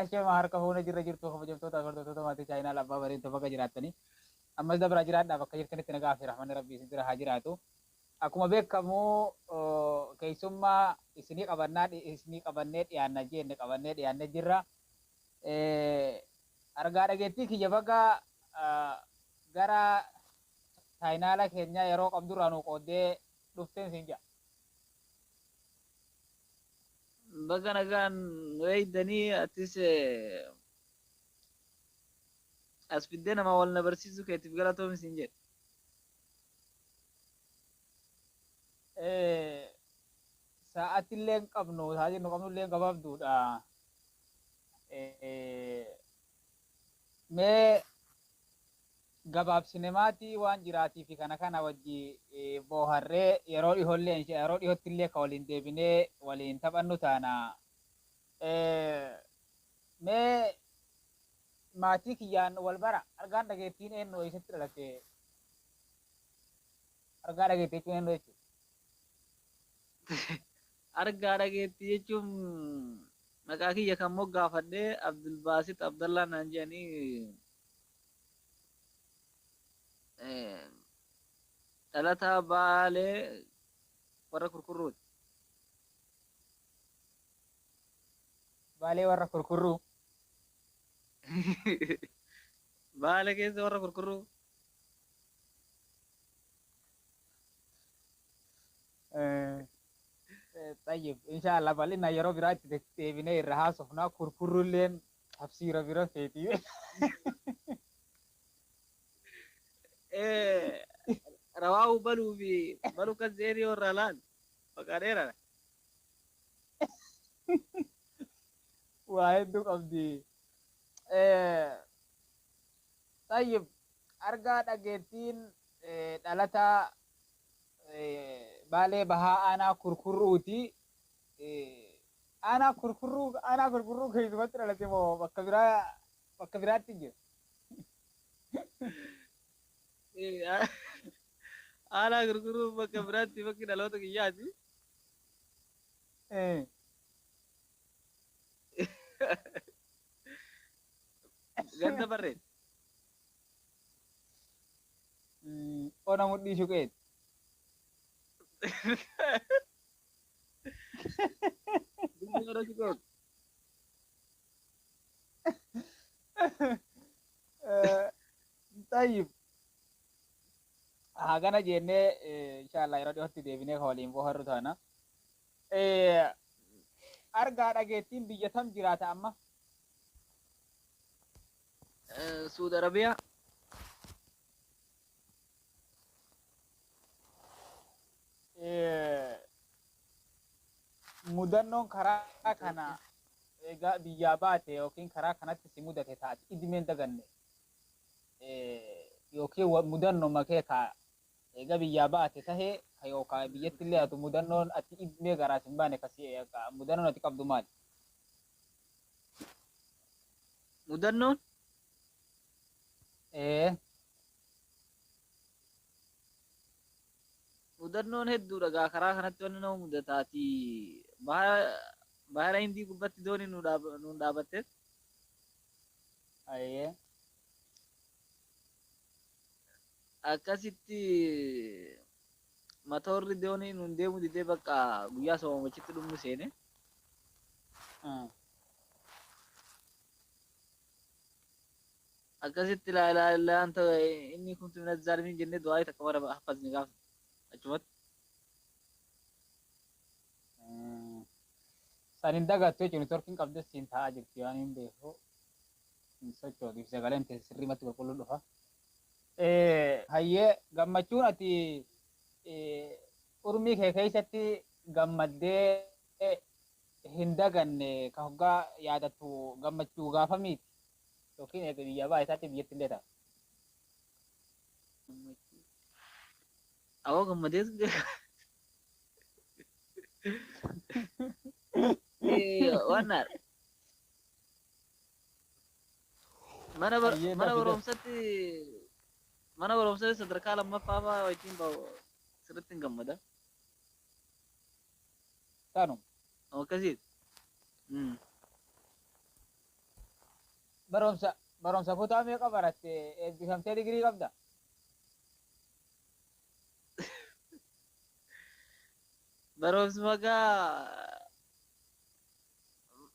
Ashama harka fuuna jirra jirtu kabajamtoota hordoftoota maatii chaayinaa labbaa bareedduu bakka jiraatanii ammas dabraa jiraadhaa bakka jirtanitti nagaa fi rahmanni rabbii isin bira haa jiraatu. Akkuma beekamu keessummaa isinii qabannee dhiyaanna jenne qabannee dhiyaannee jirra. Argaa dhageettii kiyya bakka gara chaayinaala keenya yeroo qabdurraa nu qooddee dhufteen siin jira. Baga nagaan weeydanii atis as fiddee nama wal na barsiisuu keetiif galatoomi siin jedhe. Sa'aatillee hin qabnu sa'aatiin nu qabnullee gabaabduudha. Mee gabaabsine maatii waan jiraatii fi kana wajji booharree yeroo dhihootti illee ka waliin deebinee waliin taphannu taana. Mee maatii kiyyaan wal bara argaan dhageettiin eenyu eessatti dhalate? Argaa dhageettii jechuun eenyu jechuudha? Argaa dhageettii jechuun maqaa kiyya kan moggaafadhee Abdulbaasit Abdallaa naan jedhanii dhalataa Baalee warra kurkurruuti. Baalee warra kurkurruu. Baalee keessa warra kurkurruu. Tayyib inshaallah bal'ina yeroo biraatti deebinee irra haasofnaa kurkurruulleen tafsiira bira feetii. Rawaahu baluu fi baluu kan zeerii warra laan maqaa dheeraadha. Waa hedduu qabdi. Tayyib argaa dhageettiin dhalataa Baalee bahaa aanaa kurkurruuti. Aanaa kurkurruu keessumatti dhalate moo bakka biraatti jira? Aanaa kurkurruu bakka biraatti bakki dhaloota kiyyaati. Ganda barreen. Ona mudhii shuqeeti. Tayyib hagana jennee inshallah yeroo dhiyootti deebinee waliin bohaarru taana. Argaa dhageettiin biyya tam jiraata amma? Suudi Arabiyaa. Mudannoon karaa kana egaa biyyaa baate yookiin karaa kanatti si mudate taate idimeen daganne yookiin mudannoo makee ka egaa biyyaa baate tahee yookaan biyyatti illee atu mudannoon ati idimee garaas hin baane kasi mudannoon ati qabdu maali? Mudannoon? Mudannoon hedduudha gaa karaa kanatti wanni nama mudataati. Bahara Hindii gubbatti doonii nuun dhaabatte. Akkasitti matoorri doonii nuun deemu didee bakka guyyaa soomamachitti dhumnu seene. Akkasitti ilaalaan inni kun tumina zaalimiin jennee du'aa takka bara haffazni gaafa achumatti. Sanin dagattu jechuun torkiin qabdes siin taa'aa jirti waan hin beeku. Hin sochootu sagaleen sirriimatti qulqulluu dhufa. Hayyee gammachuun ati urmii kee keessatti gammaddee hin daganne ka hoggaa yaadattu gammachuu gaafa miti yookiin eega biyya baay'ataatti biyyatti illee ta'a. Awoo gammadees waan mana barumsatti sadarkaa lammaffaa fa'aa wajjin bahu sirriitti hin gammada. Taanum. Akkasiiti. barumsa barumsa kutaa meeqa baratte eebbifamtee digirii qabda? Barumsi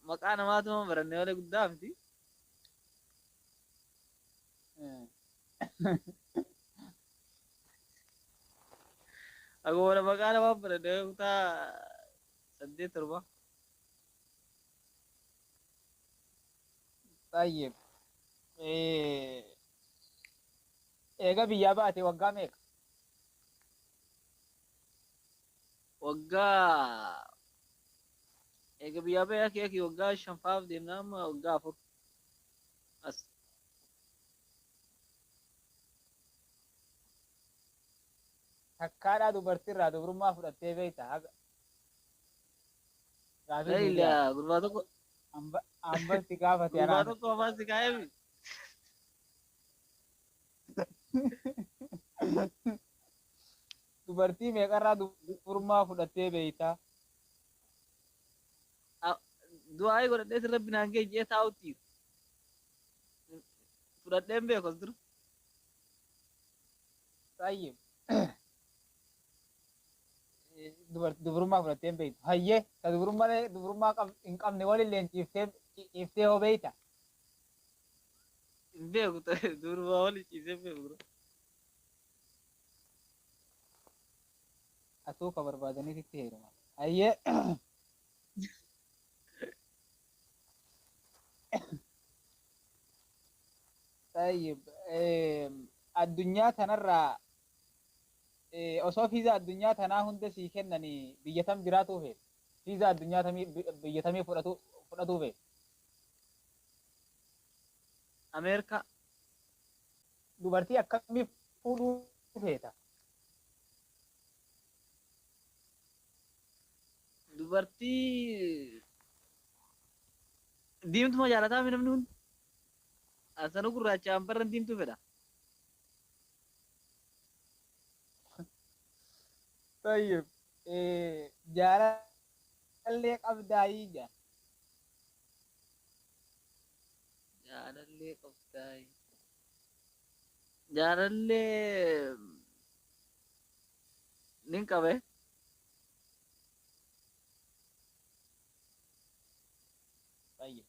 maqaa namaatuma barannee malee guddaa miti. Akkuma maqaa namaa barannee kutaa 8 7. Tayyib. Eega biyyaa baate waggaa meeqa? Waggaa eega biyyaa ba'ee akki waggaa 5 deemnaa amma waggaa 4 as. Takkaadhaa dubartiirraa dubrummaa fudhattee beekta haga. Leila gurbaa tokko Ambatti gaafate gurbaa anaan. tokko afaan si kaa'eemi. Dubartii meeqarraa dubrummaa fudhattee beekta? Du'aayii godhadhee sirra binaan kee jee taa'utti fudhadheen beeku as dura. Tayyib. Dubrummaa fudhattee beektu. Hayyee ka dubrummaa hin qabne walillee ciiftee hoo beekta? Hin beeku durbaa waliin ciisee beeku dura. Atuu ka barbaadaniititti heeruma. Hayyee. Tayyib. Addunyaa tanarraa osoo fiizaa addunyaa tanaa hunda sii kennanii biyya tam jiraatuu feet? Fiizaa addunyaa biyya tamii fudhatuu feet? Ameerikaa. Dubartii akkamii fuudhuu feeta? Dubartii diimtuma jaalataa mi namni hundi? Asanuu gurraachaan barran diimtuu fedha. Tayyib. Jaalallee qabdaayii jaa. Jaalallee qabdaayi. Jaalallee nin qabe. Tayyib.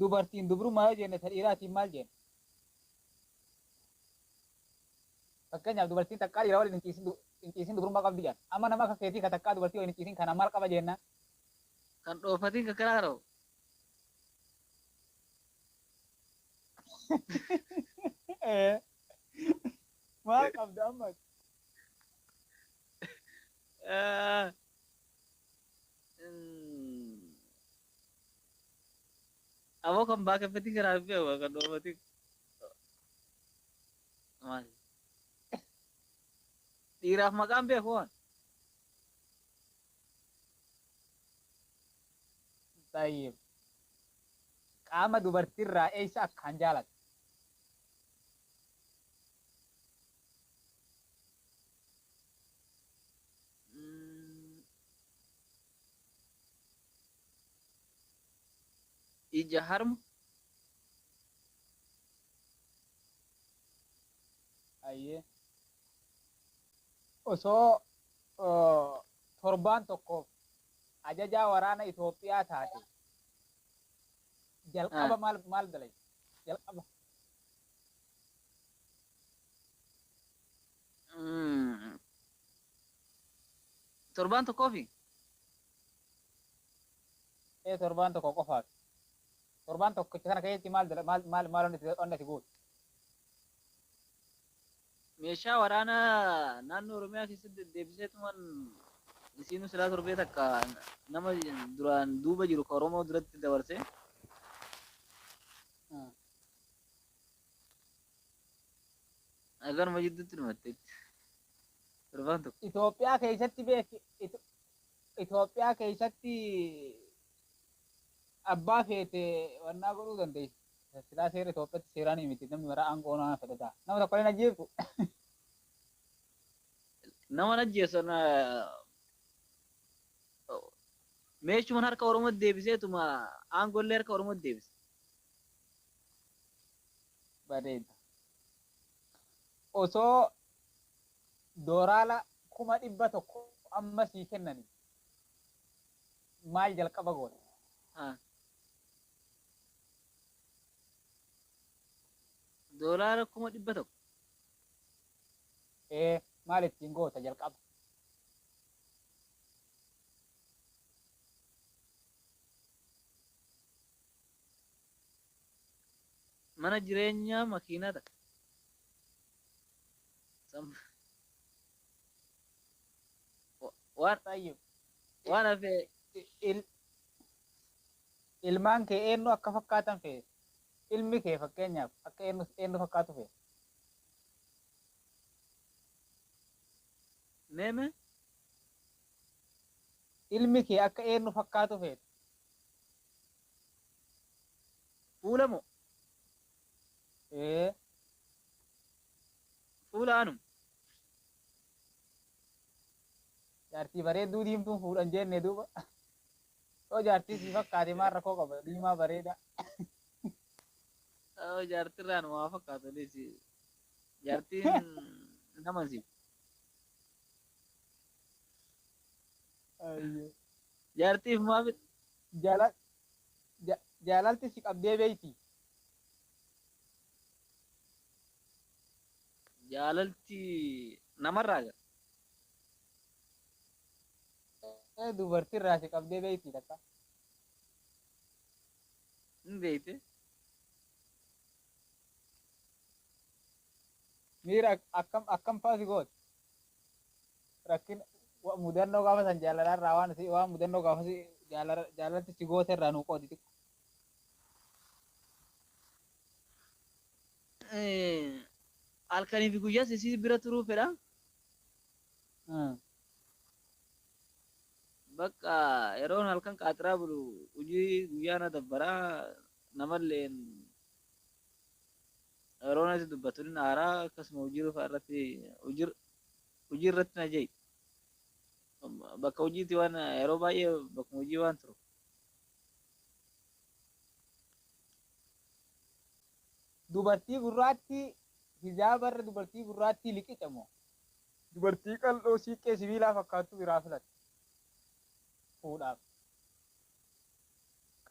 Dubartiin dubrummaa yoo jenne ta dhiiraatiin maal jenna? Fakkeenyaaf dubartiin takkaa dhiira waliin hin ciisin dubrummaa qabdi jenna. Amma nama akka keetii ka takkaa dubartii waliin hin ciisin kana maal qaba jenna? Kan dhoofatiin kan karaa rawu. Maal qabda amma? Aboo kan baakeffatiin karaa beeku kan dhoofatiin. Maali? Dhiiraaf maqaan beeku waan. Tayyib. Qaama dubartiirraa eessa akkaan jaalata? Ija harma. Ayyee. Osoo torbaan tokkoof ajajaa waraana Itoophiyaa taate jalqaba maal dalay? Jalqaba. Torbaan tokkoofi? Torbaan tokko qofaaf. Torbaan tokkicha kana keessatti maal onni ati gootu? Meeshaa waraanaa naannoo Oromiyaa keessatti deebiseetuman isiinu silaa torbee takka nama duraan duuba jiru ka Oromoo duratti dabarsee. Agaruma jidduutti dhumatteetti. Torbaan tokko. Itoophiyaa keessatti Itoophiyaa keessatti abbaa feete wannaa godhuu dandeessi. Silaa seera Itoophiyaatti seeraan miti namni maraa aangoo nama fedhata. Nama tokko illee ajjeesu. Nama ajjeesan meeshuman harka Oromoo deebiseetuma aangollee harka Oromoo deebise. bareeda. Osoo dooraala 100,000 amma sii kennani maal jalqaba goota? Doolaara 100,000. Maal ittiin goota jalqaba? Mana jireenyaa makiinaa ta'a. Waan Tayyib. waan hafee Ilmaan kee eenyu akka fakkaatan fe'e? Ilmi kee fakkeenyaaf akka eenyu fakkaatu fe'e? meeme Ilmi kee akka eenyu fakkaatu fe'e? fuula moo Ee, fuula anum jaartii bareedduu diimtuun fuudhan jenne duuba. Yoo jaartii si fakkaate maal rakkoo qaba? Diimaa bareeda. jaartirraan waa fakkaatu leesi jaartiin nama siif jaartiif maafit Jaalalti si qabdee beeyti. jaalalti namarraa gara Dubartiirraa si qabdee beeyti takka. hin beeyte Miira akkam fa'aa si gooti? Rakkina mudannoo gaafa san jaalalarraa waan mudannoo gaafa jaalalti si goote irraa nuu qoodi xiqqoo. halkanii fi guyyaa isii bira turuu fedha. Bakka yeroon halkan qaatiraa bulu hojii guyyaa na dabbaraa namalleen yeroon asi dubbatuun haaraa akkasuma hojii rufaa irratti hojii irratti na jeeyi. Bakka hojiitti waan yeroo baay'ee bakkuma hojii waan turu. Dubartii gurraatti hijaabarra dubartii gurraatti liqica moo? Dubartii qal'oo siiqqee sibiilaa fakkaattu biraa filatte. Fuudhaaf.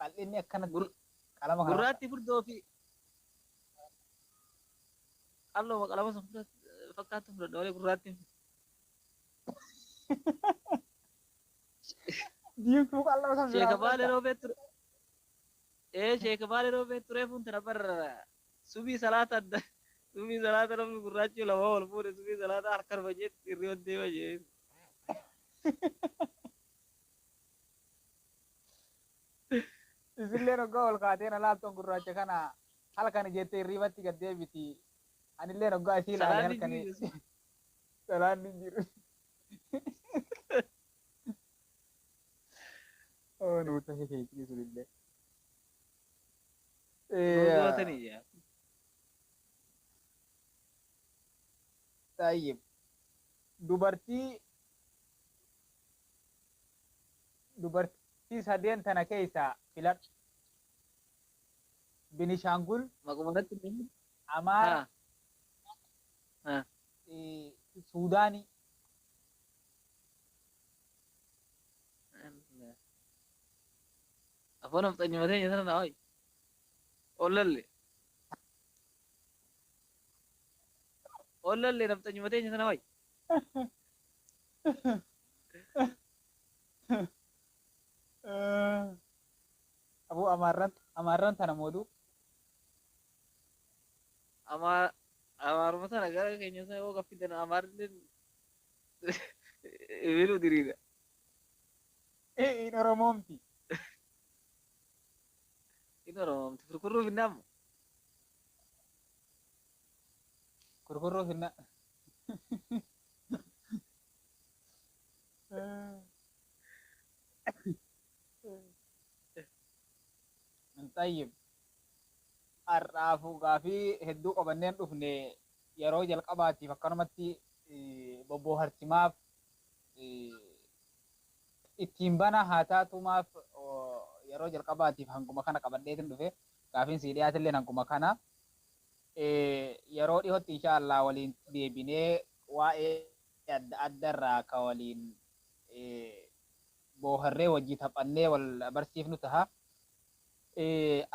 Qal'inni akkanatti qalama kana Gurraatti furdoo fi qalloo qalama sun fakkaattu fudhadha malee gurraatti diimtuu qal'oo san biraa sheeka baale filatta. roobee ture. Sheeka baale roobee turee fuuntara barra subii salaata adda subii salaata namni gurraachi lama wal fuudhe subii salaata harkaan bajeetti hirriyoon deema jee. Isillee noggaa ol kaatee na laaltoon gurraacha kana halkan jettee hirribatti gad deebiti. Anillee noggaa isii ilaale halkanii. Salaanni jiru. Nuuta keetii sulillee. Gootanii jaa. Tayyib. Dubartii sadeen tana keessaa filadhu. Binishaangul, Makumanatti ni. Amaara, Suudaanii. Afaan hafxanyi matee nyaata na hoyi. Ollalle. Ollalle hafxanyi matee nyaata na hoyi. Aboo amaarran tana moodu. Amaaruma sana gara keenya sana yoo gaffidan amaarri ibilu diriira. In Oromoomti. Ini Oromoomti furkurruu finnaamu. Kurkurroo finna. Tayyib. Har'aafuu gaafii hedduu qabanneen dhufne yeroo jalqabaatiif akkanumatti bobboo harcimaaf ittiin bana haa taatumaaf yeroo jalqabaatiif hanguma kana qabadheetin dhufe gaafiin sii dhiyaatillee hanguma kana yeroo dhihootti inshaallah waliin deebinee waa'ee adda addarraa ka waliin booharree wajji taphannee wal barsiifnu taha.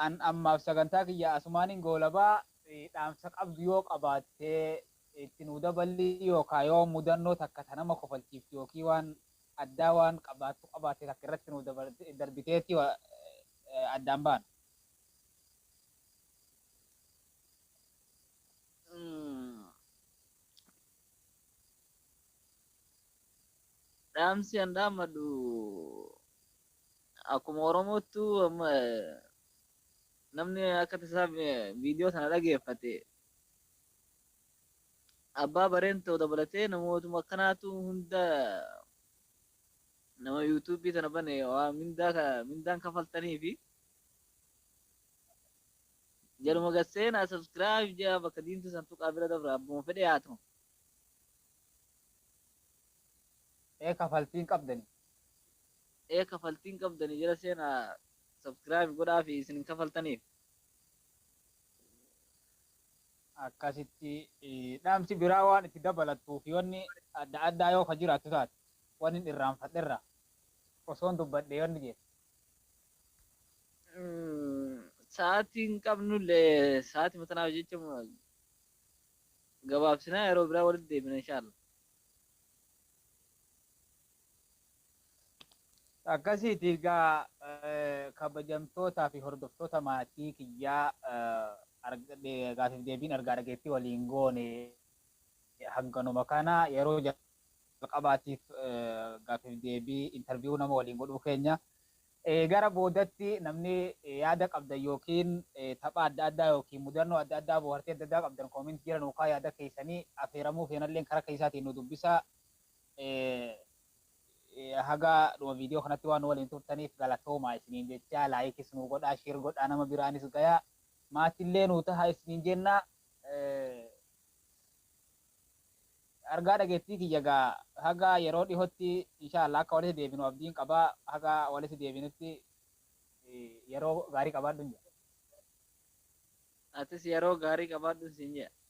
An ammaaf sagantaa kiyya asumaaniin goolabaa dhaamsa qabdu yoo qabaattee itti nu daballi yookaan yoo mudannoo takka ta nama kofalchiiftu yookiin waan addaa waan qabaatte takka irratti nu darbiteetti addaan baan. Dhaamsi an dhaamadhu akkuma Oromootti amma namni akka tasaa viidiyoo sana dhageeffate abbaa bareen ta'u dabalatee namootuma akkanaatu hunda nama yuutuubii sana bane waa mindaan kafaltanii fi jaluma gasseenaa sabskiraayib jaa bakka diimtuu san tuqaa bira dabra abbuma fedhe haa ta'u. Kafaltiin qabdani. Kafaltiin qabdani jala seenaa sabskiraayib godhaa fi isin kafaltaniif. Akkasitti dhaamsi biraa waan itti dabalattuu fi wanni adda addaa yoo ka jiraattu taate wanni irraanfadherra osoon dubbadhe wanni jedhe. Sa'aatiin qabnullee sa'aatii matanaaf jecha gabaabsinaa yeroo biraa walitti deebina inshaallah. Akkasiiti egaa kabajamtootaa fi hordoftoota maatii kiyyaa gaafiif deebiin argaa dhageettii waliin goone hanganuma kana yeroo jalqabaatiif gaafiif deebii intarviiyuu nama waliin godhuu keenya gara boodatti namni yaada qabdan yookiin tapha adda addaa yookiin mudannoo adda addaa bohaartii adda addaa qabdan koominti jira nuukaa yaada keessanii affeeramuu feenallee karaa keessaatiin nu dubbisa. Haga dhuma viidiyoo kanatti waan waliin turtaniif galatoomaa isiniin jecha laayikis nu godhaa shiir godhaa nama biraanis gayaa maatillee nu taha isiniin jenna. Argaa dhageettii kiyya gaa haga yeroo dhihootti inshaallah akka walitti deebinu abdiin qabaa haga walitti deebinutti yeroo gaarii qabaadhu. Atis yeroo gaarii qabaadhu siin jedha.